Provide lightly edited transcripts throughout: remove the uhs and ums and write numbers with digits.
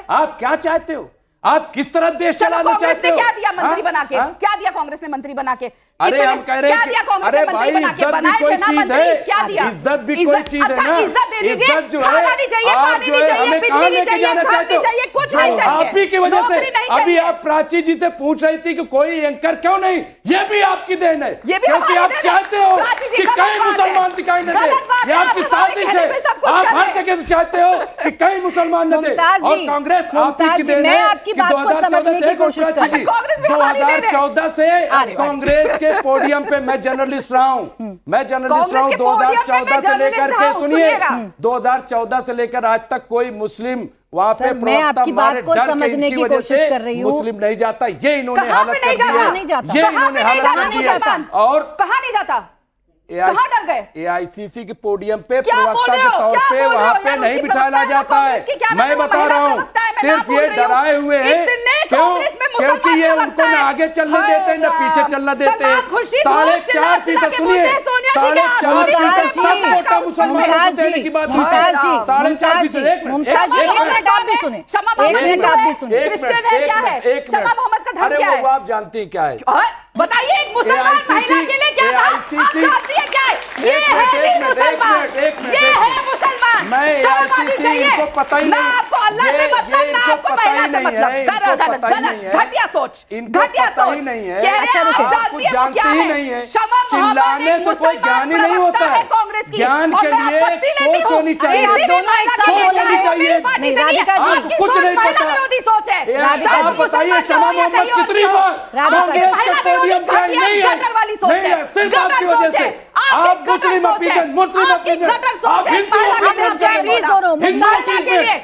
आप क्या चाहते हो? आप किस तरह देश चलाना चाहते हो? क्या दिया मंत्री बना के? क्या दिया कांग्रेस ने मंत्री बना के? अरे हम कह रहे हैं अरे भाई इज्जत भी कोई चीज है, इज्जत भी कोई चीज है ना। इज्जत जो है आप जो है हमें कहां लेके जाना चाहते हो? आप ही की वजह से अभी आप प्राची जी से पूछ रही थी कि कोई एंकर क्यों नहीं, ये भी आपकी देन है, क्योंकि आप चाहते हो कि कई मुसलमान दिखाई न दे। ये आपकी साजिश है, आप हर जगह से चाहते हो कि कई मुसलमान न दे। और कांग्रेस आप ही की देन है कि 2014 से कांग्रेस के पोडियम पे मैं जर्नलिस्ट रहा हूं, मैं जर्नलिस्ट रहा हूं 2014 से लेकर के, सुनिए 2014 से लेकर आज तक कोई मुस्लिम वहां पे मैं आपकी बात को समझने की कोशिश कर रही हूं। मुस्लिम नहीं जाता, ये इन्होंने हालत कर दी है, ये इन्होंने हालत कर दी है। और कहां नहीं जाता, कहां डर गए? एआईसीसी के पोडियम पे प्रवक्ता के तौर पे वहां पे नहीं बिठाया जाता है। मैं बता रहा हूं, सिर्फ ये डराए हुए हैं क्यों? क्योंकि ये उनको न आगे चलने देते न पीछे चलने देते। 4.5% सुनिए, 4.5% सब वोटा मुसलमानों को देने की बात है। 4.5%। मुमताज जी एक मिनट आप भी सुने, एक मिनट आप भी सुने। शमा मोहम्मद का धर्म क्या है? वो आप जानती हैं क्या है? बताइए, एक मुसलमान महिला के लिए क्या था? आप जानती हैं क्या है? ये है मुसलमान, ये है मुसलमान। मैं इनको पता ही नहीं, आपको अल्लाह से मतलब ना आपको महिला से मतलब। गलत, घटिया सोच, घटिया सोच नहीं है। कुछ जानती ही नहीं है। चिल्लाने से कोई ज्ञान ही नहीं होता है। ज्ञान के लिए सोच होनी चाहिए, सोच होनी चाहिए। कुछ नहीं पता। आप बताइए शमा मोहम्मद कितनी बार कांग्रेस के पोडियम पे आई? नहीं है, सिर्फ आपकी वजह से। आप मुस्लिम अपीजन, मुस्लिम अपीजन, आप हिंदुओं के लिए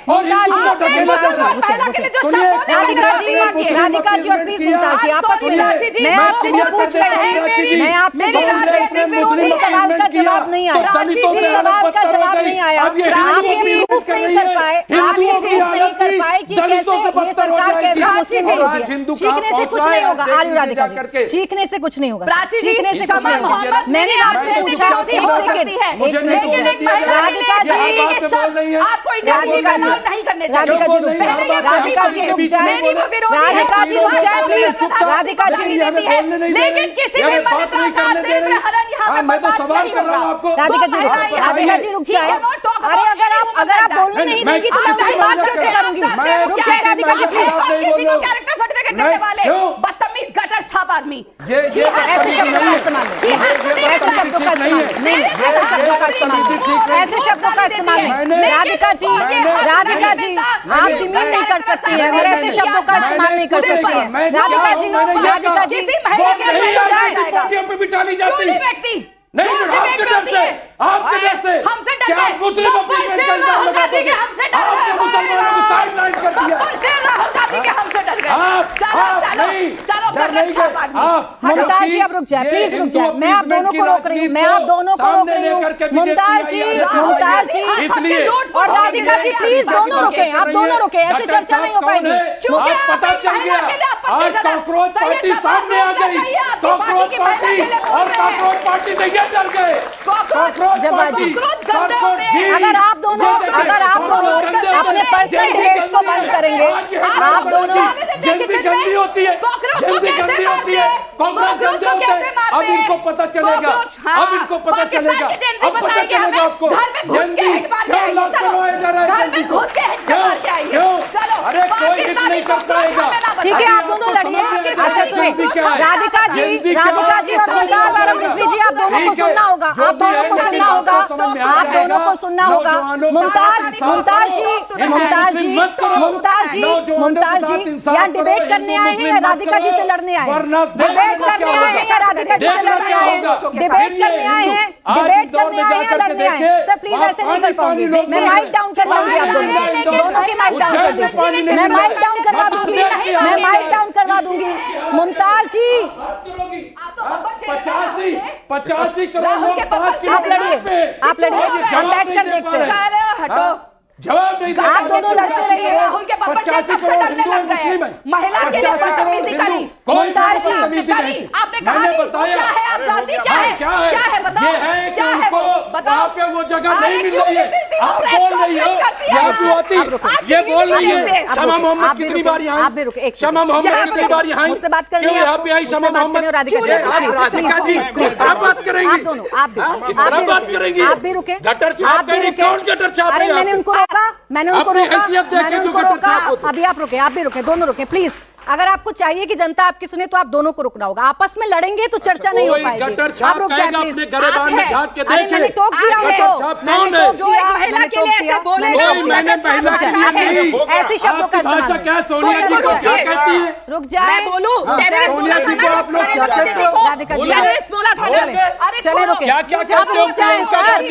और हिंदुओं को ढकेला जैसा। सुनिए राधिका जी और प्लीज मुमताज जी आपस में, मैं आपसे जो पूछ रही हूँ, मैं आपसे जो पूछ रही थी, इस सवाल का जवाब नहीं आया, इस सवाल का जवाब नहीं आया। आप ये प्रूफ नहीं कर पाए, आप ये प्रूफ नहीं कर पाए कि कैसे ये सरकार कैसे मुस्लिम होगी है। सीखने से कुछ नहीं होगा। आर्य राधिका जी, सीखने से कुछ नहीं होगा, सीखने से कुछ नहीं होगा। मैंने आपसे पूछा, एक सेकंड, राधिका जी, राधिका जी रुक जाए, राधिका जी रुक जाए, राधिका जी रुक जाए प्लीज, राधिका जी, लेकिन किसी भी बात नहीं करने दे रही। मैं तो सवाल कर रहा हूँ आपको। राधिका जी रुक जाए। अरे अगर आप बोलने नहीं देंगी तो मैं उससे बात कैसे करूंगी? रुक जाए राधिका जी प्लीज। किसी को कैरेक्टर सर्टिफिकेट देने वाले बदतमीज गटर छाप आदमी, ये ऐसे शब्दों का इस्तेमाल नहीं, ऐसे शब्दों का इस्तेमाल नहीं, ऐसे शब्दों का इस्तेमाल नहीं, ऐसे शब्दों का इस्तेमाल नहीं। राधिका जी, राधिका जी आप डिमीन नहीं कर सकती हैं और ऐसे शब्दों का इस्तेमाल नहीं कर सकती हैं। राधिका जी, राधिका जी पे बिठानी जाती नहीं, आपके डर से, आपके डर से हमसे डर क्या मुस्लिम अपीजन का इल्जाम लगा दोगे? आपने मुसलमानों को साइडलाइन कर दिया। हमसे डर गए। आप नहीं, डर नहीं गए आप। मुमताज जी आप रुक जाए, प्लीज रुक जाए। मैं आप दोनों को रोक रही हूँ, मैं आप दोनों को रोक रही हूँ। मुमताज जी, मुमताज जी इसलिए और राधिका जी प्लीज दोनों रुके, आप दोनों रुके, ऐसे चर्चा नहीं हो पाएगी। आज पता चल गया, आज कॉकरोच पार्टी सामने आ गई। कॉकरोच पार्टी और कॉकरोच पार्टी से ये डर गए। अगर आप दोनों अपने पर्सनल डिबेट्स को बंद करेंगे, आप दोनों जल्दी गंदी होती है, जल्दी गंदी होती है, कॉकरोच गंदे होते हैं। अब इनको पता चलेगा, अब इनको पता चलेगा, अब पता चलेगा आपको। जल्दी क्यों लॉक करवाए जा रहे हैं? जल्दी क्यों? अरे कोई हिट नहीं कर पाएगा। ठीक है, आप दोनों लड़िए। अच्छा सुनिए, राधिका जी और मुमताज और रिजवी जी आप दोनों को सुनना होगा, आप दोनों को सुनना होगा, आप दोनों को सुनना होगा। मुमताज जी यहाँ डिबेट करने आए हैं या राधिका जी से लड़ने आए हैं? डिबेट करने आए हैं या राधिका जी से लड़ने आए हैं? डिबेट करने आए हैं, डिबेट करने आए हैं या लड़ने आए हैं? सर प्लीज ऐसे नहीं कर पाऊंगी, मैं माइक डाउन करवाऊंगी आप दोनों की माइक डाउन कर दीजिए। मैं माइक डाउन करवा दूंगी, मैं माइक डाउन करवा दूंगी। मुमताज जी 85 करोड़ लोग आप लड़िए, आप लड़िए, हम बैठ कर देखते हैं। जवाब नहीं दे, आप दोनों लड़ते रहिए। 85 करोड़ हिंदू और मुस्लिम है, महिला के लिए बदतमीजी करी, मुमताज जी आपने कहा मैंने बताया क्या है, आप जानती क्या है, क्या है, क्या है बताओ, ये है कि क्या है उनको बताओ। वहाँ पे पे वो जगह नहीं मिल रही है। आप बोल रही हो ये बोल रही है शमा मोहम्मद कितनी बार यहाँ, शमा मोहम्मद कितनी बार यहाँ, क्यों यहाँ पे आई शमा मोहम्मद? राधिका जी इस तरह बात करेंगी, इस तरह बात करेंगी? आप भी रुके, गटर छाप करेंगे, कौन गटर छाप रहे हैं? मैंने उनको रोका, मैंने उनको अपनी रोका, हैसियत देखे जो गटर छाप होते। अभी आप रुके, आप भी रुके, दोनों रुके प्लीज। अगर आपको चाहिए कि जनता आपकी सुने तो आप दोनों को रुकना होगा। आपस में लड़ेंगे तो चर्चा नहीं हो पाएगी। गटर छाप कहेगा अपने गरेबान में झांक के देखे। मैंने टोक दिया गटर छाप कौन है? जो एक महिला के लिए ऐसे बोले ना, मैंने महिला के लिए नहीं, ऐसी शब्दों का भाषा इस्तेमाल क्या सोनिया जी को क्या कहती है? रुक जाए, मैं बोलूं टेररिस्ट बोला था ना, आप लोग क्या कहते हो? टेररिस्ट बोला था ना, अरे चले रुके, क्या क्या कहते हो?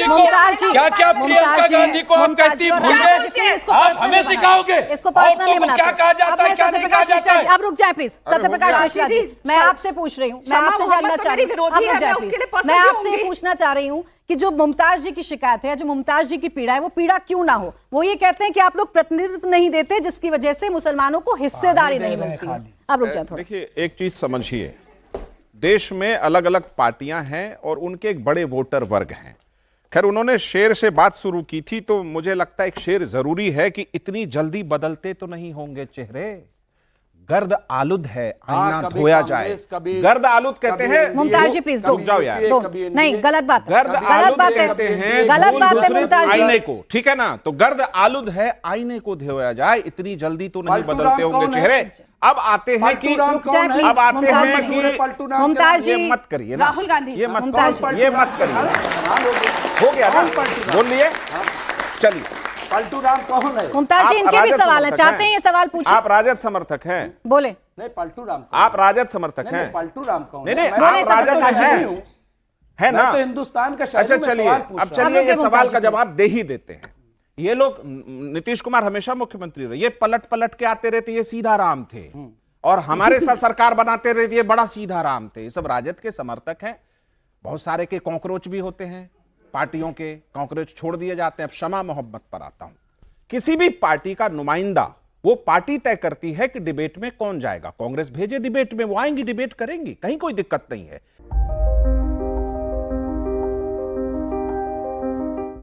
मुमताज जी, क्या क्या प्रियंका गांधी को आप कहती है भूल गए? आप हमें सिखाओगे इसको पर्सनली बनाते क्या कहा जाता है, क्या नहीं कहा जाता है? अब रुक जाए प्लीज। सत्यप्रकाश मिश्रा जी, मैं आपसे पूछ रही हूँ, मैं आपसे जानना चाह रही हूँ, मैं आपसे ये पूछना चाह रही हूँ कि जो मुमताज जी की शिकायत है, जो मुमताज जी की पीड़ा है, वो पीड़ा क्यों ना हो? वो ये कहते हैं कि आप लोग प्रतिनिधित्व नहीं देते, जिसकी वजह से मुसलमानों को हिस्सेदारी नहीं मिलती। अब रुक जाए थोड़ा। देखिए, एक चीज समझिए, देश में अलग अलग पार्टियां हैं और उनके एक बड़े वोटर वर्ग हैं। खैर, उन्होंने शेर से बात शुरू की थी, तो मुझे लगता है एक शेर जरूरी है कि इतनी जल्दी बदलते तो नहीं होंगे चेहरे, गर्द आलूद है आईना धोया जाए। गर्द आलूद कहते हैं, मुमताज जी प्लीज रुक जाओ यार, नहीं गलत बात है, गर्द आलूद कहते हैं गलत बात है मुमताज जी, आईने को, ठीक है ना? तो गर्द आलूद है आईने को धोया जाए, इतनी जल्दी तो नहीं बदलते होंगे चेहरे। अब आते हैं कि अब आते हैं कि मुमताज जी, ये मत करिए ना, राहुल गांधी, ये मत करिए, हो गया ना, बोल लिए, चलिए। पलटू राम कौन है? मुमताज जी, इनके भी सवाल है, चाहते हैं ये सवाल पूछिए। आप राजद समर्थक हैं? बोले। नहीं, पलटू राम, आप राजद समर्थक हैं? पलटू राम कौन? नहीं, आप राजद है ना? तो हिंदुस्तान का अच्छा चलिए, अब चलिए ये सवाल का जवाब दे ही देते हैं। ये लोग, नीतीश कुमार हमेशा मुख्यमंत्री रहे, ये पलट पलट के आते रहते, ये सीधा राम थे, और हमारे साथ सरकार बनाते रहते, ये बड़ा सीधा राम थे। ये सब राजद के समर्थक हैं। बहुत सारे के कॉकरोच भी होते हैं, पार्टियों के कॉकरोच छोड़ दिए जाते हैं। अब शमा मोहम्मद पर आता हूं। किसी भी पार्टी का नुमाइंदा, वो पार्टी तय करती है कि डिबेट में कौन जाएगा। कांग्रेस भेजे डिबेट में, वो आएंगी, डिबेट करेंगी, कहीं कोई दिक्कत नहीं है।